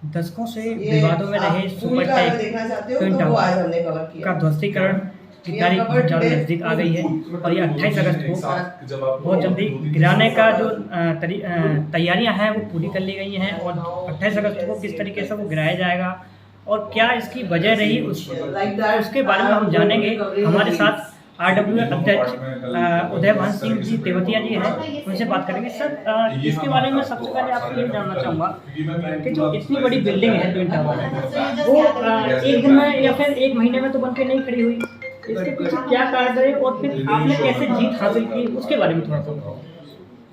दशकों से ये विवादों में आप रहे फूल का अगर सुपरटेक देखना चाहते हो ट्विन तो वो आज टावर हमने कवर किया का है। ध्वस्तीकरण की तारीख बहुत ज़्यादा नज़दीक आ गई है और ये 28 अगस्त को बहुत जल्दी गिराने का जो तैयारियां हैं वो पूरी कर ली गई हैं और 28 अगस्त को किस तरीके से वो गिराया जाएगा और क्या इसकी वजह रही उसके बारे में हम जानेंगे। हमारे साथ RWA अध्यक्ष उदयभान सिंह जी तेवतिया जी हैं, उनसे बात करेंगे। सर, इसके बारे में सबसे पहले आपसे ये जानना चाहूँगा कि जो इतनी बड़ी बिल्डिंग है ट्विन टावर, वो एक दिन में या फिर एक महीने में तो बन के नहीं खड़ी हुई, इसके पीछे क्या कारण रहे और फिर आपने कैसे जीत हासिल की, उसके बारे में थोड़ा सा बताओ।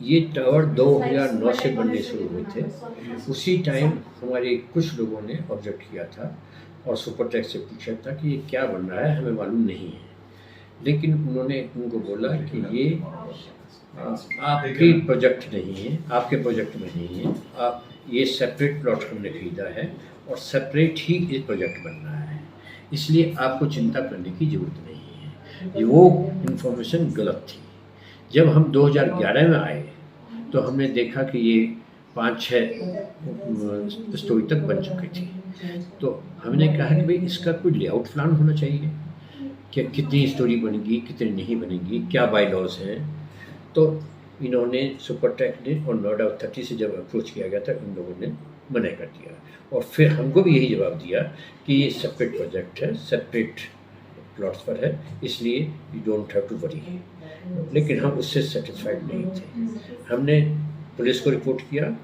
ये टावर 2009 से बनने शुरू हुए थे। उसी टाइम हमारे कुछ लोगों ने ऑब्जेक्ट किया था और सुपरटेक से पूछा था कि ये क्या बन रहा है, हमें मालूम नहीं है। लेकिन उन्होंने उनको बोला कि ये आपके प्रोजेक्ट नहीं है, आपके प्रोजेक्ट में नहीं है, आप ये सेपरेट प्लॉट हमने खरीदा है और सेपरेट ही ये प्रोजेक्ट बन रहा है, इसलिए आपको चिंता करने की ज़रूरत नहीं है। ये वो इन्फॉर्मेशन गलत थी। जब हम 2011 में आए तो हमने देखा कि ये 5-6 स्टोरी तक बन चुकी थी। तो हमने कहा कि भाई इसका कोई लेआउट प्लान होना चाहिए कि कितनी स्टोरी बनेगी, कितनी नहीं बनेगी, क्या बाई लॉज हैं। तो इन्होंने सुपरटेक ने और नोएडा अथॉरिटी से जब अप्रोच किया गया था, इन लोगों ने मना कर दिया और फिर हमको भी यही जवाब दिया कि ये सेपरेट प्रोजेक्ट है, सेपरेट प्लॉट्स पर है, इसलिए you don't have to worry. लेकिन हम उससे सेटिस्फाइड नहीं थे। हमने पुलिस को रिपोर्ट किया,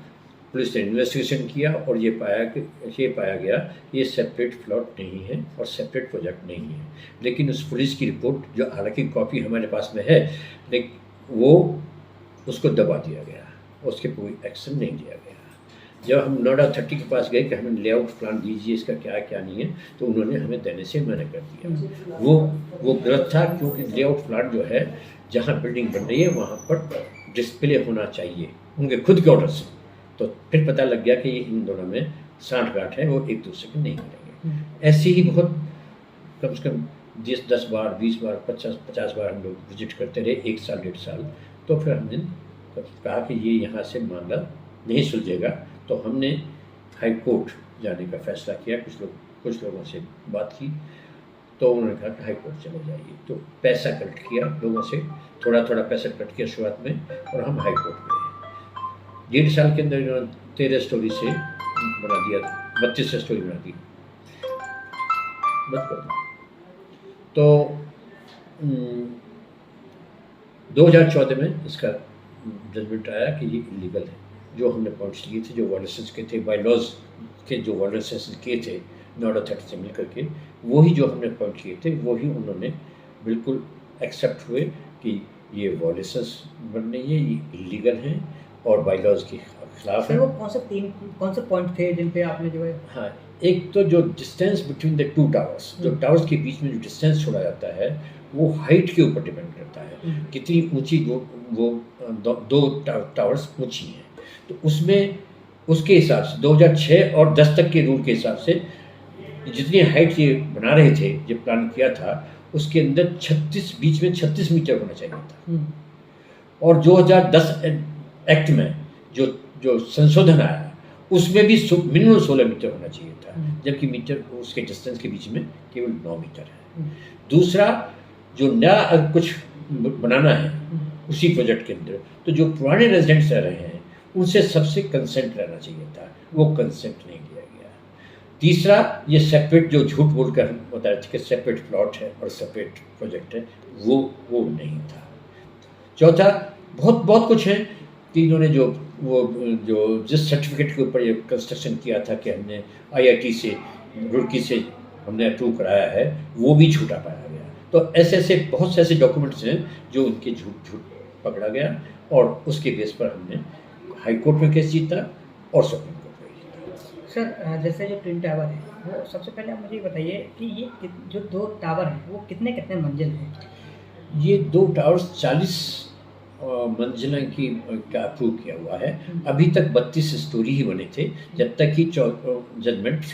पुलिस ने इन्वेस्टिगेशन किया और ये पाया गया ये सेपरेट प्लॉट नहीं है और सेपरेट प्रोजेक्ट नहीं है। लेकिन उस पुलिस की रिपोर्ट, जो हालांकि कॉपी हमारे पास में है, लेकिन वो उसको दबा दिया गया, उसके कोई एक्शन नहीं लिया गया। जब हम नोएडा अथॉरिटी के पास गए कि हमें लेआउट प्लान दीजिए, इसका क्या क्या नहीं है, तो उन्होंने हमें देने से मना कर दिया। वो गलत था, क्योंकि लेआउट प्लान जो है, जहाँ बिल्डिंग बन रही है वहाँ पर डिस्प्ले होना चाहिए उनके खुद के ऑर्डर से। तो फिर पता लग गया कि ये इन दोनों में सांठ-गांठ है, वो एक दूसरे के नहीं मिलेंगे। ऐसे ही बहुत कम से कम 10 बार, 20 बार, 50 बार हम लोग विजिट करते रहे, 1 साल 1.5 साल। तो फिर हमने कहा कि ये यहाँ से मामला नहीं सुलझेगा, तो हमने हाई कोर्ट जाने का फैसला किया। कुछ लोगों से बात की तो उन्होंने कहा कि हाई कोर्ट चले जाइए। तो पैसा कलेक्ट किया लोगों से, थोड़ा थोड़ा पैसा कलेक्ट किया शुरुआत में, और हम हाई कोर्ट गए। 1.5 साल के अंदर इन्होंने 13 स्टोरी से बना दिया, 32 स्टोरी बना दी। मत कर। तो 2014 में इसका जजमेंट आया कि ये इलीगल है। जो हमने पॉइंट्स लिए थे, जो वायलेशंस के थे, बाई लॉज के जो वायलेशंस किए थे नोएडा अथॉरिटी से मिल करके, वही जो हमने पॉइंट किए थे वही उन्होंने बिल्कुल एक्सेप्ट हुए कि ये वायलेशंस बन रही है, ये इलीगल हैं और बाई लॉज के खिलाफ है। वो कौन से पॉइंट थे जिन पे आपने जो है? हाँ, एक तो जो डिस्टेंस बिटवीन द 2 टावर्स, जो टावर्स के बीच में जो डिस्टेंस छोड़ा जाता है, वो हाइट के ऊपर डिपेंड करता है, कितनी ऊंची वो दो टावर्स ऊंची हैं। तो उसमें उसके हिसाब से 2006 और 10 तक के रूल के हिसाब से जितनी हाइट ये बना रहे थे, जो प्लान किया था, उसके अंदर बीच में 36 मीटर होना चाहिए था। और 2010 एक्ट में जो संशोधन आया, उसमें भी मिनिमम 16 मीटर होना चाहिए था, जबकि मीटर उसके डिस्टेंस के बीच में केवल 9 मीटर है। दूसरा, जो नया कुछ बनाना है उसी प्रोजेक्ट के अंदर, तो जो पुराने रेजिडेंट्स रह रहे हैं उनसे सबसे कंसेंट रहना चाहिए था, वो कंसेंट नहीं लिया गया। तीसरा, ये सेपरेट जो झूठ बोलकर हम बताया था कि सेपरेट प्लॉट है और सेपरेट प्रोजेक्ट है, वो नहीं था। चौथा, बहुत कुछ है कि इन्होंने जो जिस सर्टिफिकेट के ऊपर ये कंस्ट्रक्शन किया था कि हमने IIT से, रुड़की से हमने अप्रूव कराया है, वो भी झूठा पाया गया। तो ऐसे बहुत से ऐसे डॉक्यूमेंट्स हैं जो उनके झूठ पकड़ा गया, और उसके बेस पर हमने हाई कोर्ट में केस जीता और सुप्रीम कोर्ट में जीता। सर, जैसे जो ट्विन टावर है, वो सबसे पहले आप मुझे बताइए कि ये जो 2 टावर हैं वो कितने मंजिल हैं? ये 2 टावर्स 40 मंजिला का अप्रूव किया हुआ है। अभी तक 32 स्टोरी ही बने थे, जब तक कि जजमेंट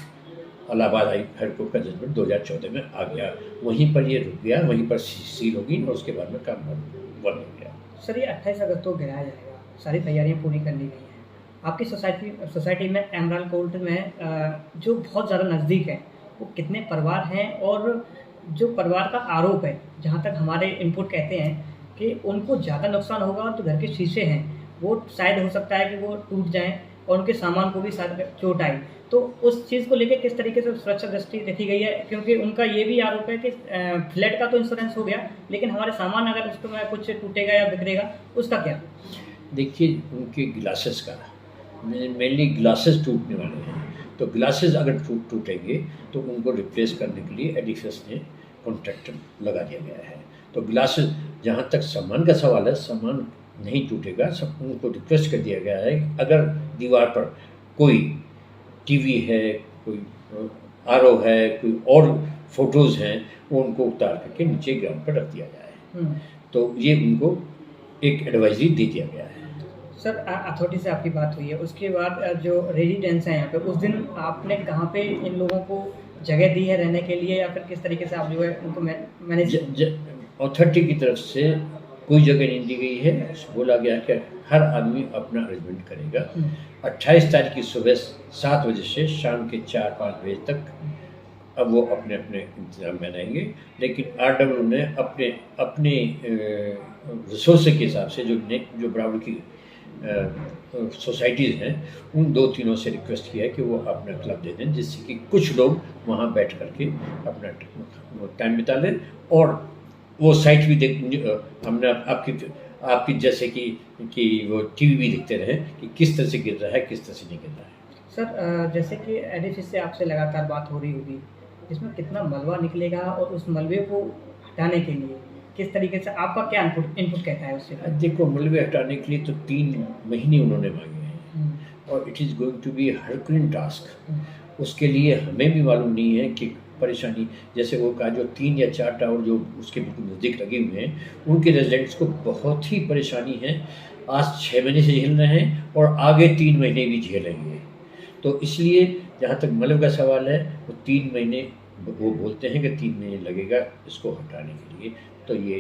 इलाहाबाद हाई कोर्ट का जजमेंट 2014 में आ गया। वहीं पर ये रुक गया, वहीं पर सील होगी और उसके बाद में काम बंद हो गया। सर, ये 28 अगस्त को गिराया जाएगा, सारी तैयारियां पूरी कर ली गई हैं। आपकी सोसाइटी में एमराल्ड कोर्ट में जो बहुत ज़्यादा नज़दीक है, वो कितने परिवार हैं, और जो परिवार का आरोप है, जहाँ तक हमारे इनपुट कहते हैं कि उनको ज़्यादा नुकसान होगा, तो घर के शीशे हैं वो शायद हो सकता है कि वो टूट जाएँ और उनके सामान को भी शायद चोट आई। तो उस चीज़ को लेके किस तरीके से सुरक्षा दृष्टि रखी गई है? क्योंकि उनका ये भी आरोप है कि फ्लैट का तो इंश्योरेंस हो गया, लेकिन हमारे सामान अगर उसमें कुछ टूटेगा या बिगड़ेगा, उसका क्या? देखिए, उनके ग्लासेस का मेनली ग्लासेस टूटने वाले हैं, तो ग्लासेस अगर टूटेंगे तो उनको रिप्लेस करने के लिए एडिफिस ने कॉन्ट्रैक्टर लगा दिया गया है। तो ग्लासेस, जहाँ तक सामान का सवाल है, सामान नहीं टूटेगा। सब उनको रिक्वेस्ट कर दिया गया है, अगर दीवार पर कोई टीवी है, कोई आरओ है, कोई और फोटोज़ हैं, वो उनको उतार करके नीचे ग्राउंड पर रख दिया जाए। तो ये उनको एक एडवाइजरी दे दिया गया है। सर, अथॉरिटी से आपकी बात हुई है, उसके बाद जो रेजिडेंट्स हैं यहाँ पे, उस दिन आपने कहाँ पे इन लोगों को जगह दी है रहने के लिए, या फिर किस तरीके से आप जो है उनको मैनेज? अथॉरिटी की तरफ से कोई जगह नहीं दी गई है। बोला गया कि हर आदमी अपना अरेंजमेंट करेगा। 28 तारीख की सुबह 7 बजे से शाम के 4-5 बजे तक अब वो अपने अपने इंतजाम बनाएंगे, लेकिन आरडब्ल्यू ने अपने रिसोर्स के हिसाब से जो बराबर की सोसाइटीज़ हैं, उन 2-3 से रिक्वेस्ट किया है कि वो अपना क्लब दे दें, जिससे कि कुछ लोग वहाँ बैठ करके अपना टाइम बिता लें, और वो साइट भी हमने आपकी जैसे कि वो टीवी भी देखते रहे कि किस तरह से गिर रहा है, किस तरह से नहीं गिर रहा है। सर, जैसे कि एडिफिस से आपसे लगातार बात हो रही होगी, इसमें कितना मलबा निकलेगा, और उस मलबे को हटाने के लिए किस तरीके से आपका क्या इनपुट कहता है उससे? देखो, मलबे हटाने के लिए तो 3 महीने उन्होंने मांगे हैं, और it is going to be herculean task. उसके लिए हमें भी मालूम नहीं है कि परेशानी, जैसे वो कहा जो 3 या 4 टावर जो उसके बिल्कुल नज़दीक लगे हुए हैं, उनके रेजिडेंट्स को बहुत ही परेशानी है। आज 6 महीने से झेल रहे हैं और आगे 3 महीने भी झेलेंगे। तो इसलिए जहाँ तक मलबे का सवाल है, वो 3 महीने वो बोलते हैं कि 3 महीने लगेगा इसको हटाने के लिए। तो ये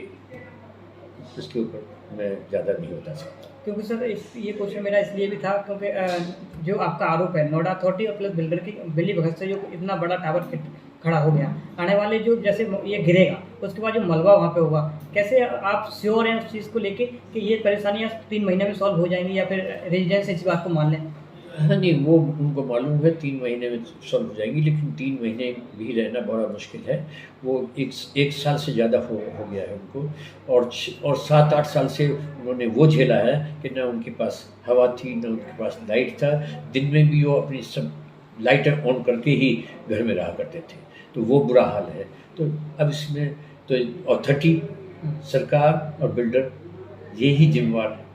इसके ऊपर मैं ज़्यादा नहीं बता सकता, क्योंकि सर ये क्वेश्चन मेरा इसलिए भी था क्योंकि जो आपका आरोप है नोएडा अथॉरिटी और प्लस बिल्डर की बिल्ली भगत से जो इतना बड़ा टावर खड़ा हो गया, आने वाले जो जैसे ये गिरेगा उसके बाद जो मलबा वहाँ पे होगा, कैसे आप श्योर हैं उस चीज़ को लेके कि ये परेशानियाँ 3 महीने में सॉल्व हो जाएंगी, या फिर रेजिडेंट्स इस बात को मान लें? हाँ नहीं, वो उनको मालूम है 3 महीने में सॉल्व हो जाएंगी, लेकिन 3 महीने भी रहना बड़ा मुश्किल है। वो एक साल से ज़्यादा हो गया है उनको, और 7-8 साल से उन्होंने वो झेला है कि ना उनके पास हवा थी, ना उनके पास लाइट था। दिन में भी वो अपनी सब लाइटर ऑन करके ही घर में रहा करते थे, तो वो बुरा हाल है। तो अब इसमें तो अथॉरिटी, सरकार और बिल्डर ये ही जिम्मेवार है।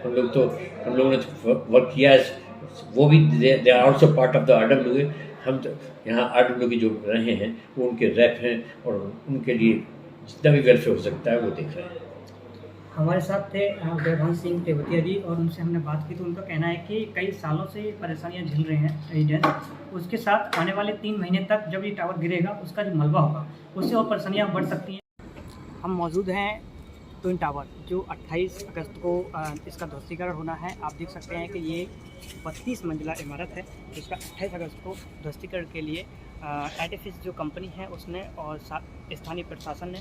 हम लोगों ने तो वर्क किया है, वो भी they are also part of the RW. हम तो यहाँ आरडब्ल्यू के जो रहे हैं वो उनके रैप हैं, और उनके लिए जितना भी वेलफेयर हो सकता है वो देख रहे हैं। हमारे साथ थे वैभव सिंह तेवतिया जी, और उनसे हमने बात की तो उनका कहना है कि कई सालों से परेशानियां झेल रहे हैं रेजिडेंट। उसके साथ आने वाले 3 महीने तक जब ये टावर गिरेगा उसका जो मलबा होगा उससे और परेशानियां बढ़ सकती हैं। हम मौजूद हैं ट्विन टावर, जो 28 अगस्त को इसका ध्वस्तीकरण होना है। आप देख सकते हैं कि ये 32 मंजिला इमारत है, जिसका 28 अगस्त को ध्वस्तीकरण के लिए एडिफिस जो कंपनी है उसने और स्थानीय प्रशासन ने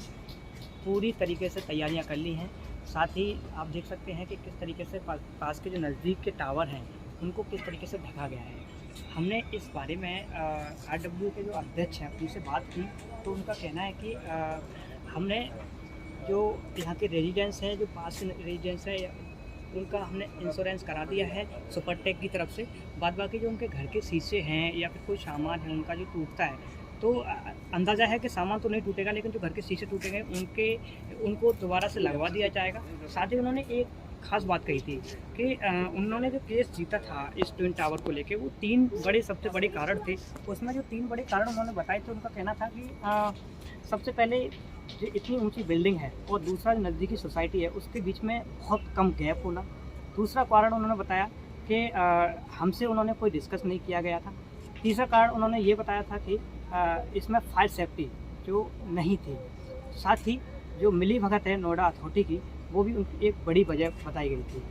पूरी तरीके से तैयारियां कर ली हैं। साथ ही आप देख सकते हैं कि किस तरीके से पास के जो नज़दीक के टावर हैं उनको किस तरीके से ढका गया है। हमने इस बारे में आरडब्ल्यू के जो अध्यक्ष हैं उनसे बात की, तो उनका कहना है कि हमने जो यहाँ के रेजिडेंट्स हैं, जो पास के रेजिडेंट्स हैं, उनका हमने इंश्योरेंस करा दिया है सुपरटेक की तरफ से। बाद बाकी जो उनके घर के शीशे हैं या फिर कोई सामान है उनका जो टूटता है, तो अंदाज़ा है कि सामान तो नहीं टूटेगा, लेकिन जो घर के शीशे टूटेंगे उनको दोबारा से लगवा दिया जाएगा। साथ ही उन्होंने एक खास बात कही थी कि उन्होंने जो केस जीता था इस ट्विन टावर को लेके, वो 3 सबसे बड़े कारण थे। उसमें जो 3 बड़े कारण उन्होंने बताए थे, उनका कहना था कि सबसे पहले जो इतनी ऊंची बिल्डिंग है और दूसरा जो नज़दीकी सोसाइटी है उसके बीच में बहुत कम गैप होना। दूसरा कारण उन्होंने बताया कि हमसे उन्होंने कोई डिस्कस नहीं किया गया था। तीसरा कारण उन्होंने ये बताया था कि इसमें फायर सेफ्टी जो नहीं थी। साथ ही जो मिली भगत है नोएडा अथॉरिटी की, वो भी उनकी एक बड़ी वजह बताई गई थी।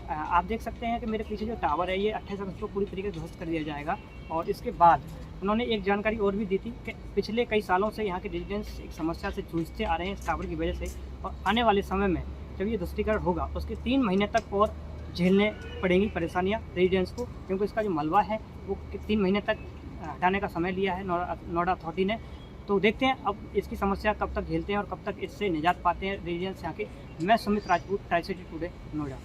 आप देख सकते हैं कि मेरे पीछे जो टावर है ये 28 अगस्त को पूरी तरीके से ध्वस्त कर दिया जाएगा। और इसके बाद उन्होंने एक जानकारी और भी दी थी कि पिछले कई सालों से यहाँ के रेजिडेंट्स एक समस्या से जूझते आ रहे हैं इस टावर की वजह से, और आने वाले समय में जब ये ध्वस्तीकरण होगा उसके 3 महीने तक और झेलने पड़ेंगी परेशानियाँ रेजिडेंट्स को, क्योंकि इसका जो मलबा है वो 3 महीने तक हटाने का समय लिया है नोएडा अथॉरिटी ने। तो देखते हैं अब इसकी समस्या कब तक झेलते हैं और कब तक इससे निजात पाते हैं रेजिडेंट्स यहाँ के। मैं Sumit Rajput, tri city today, Noida.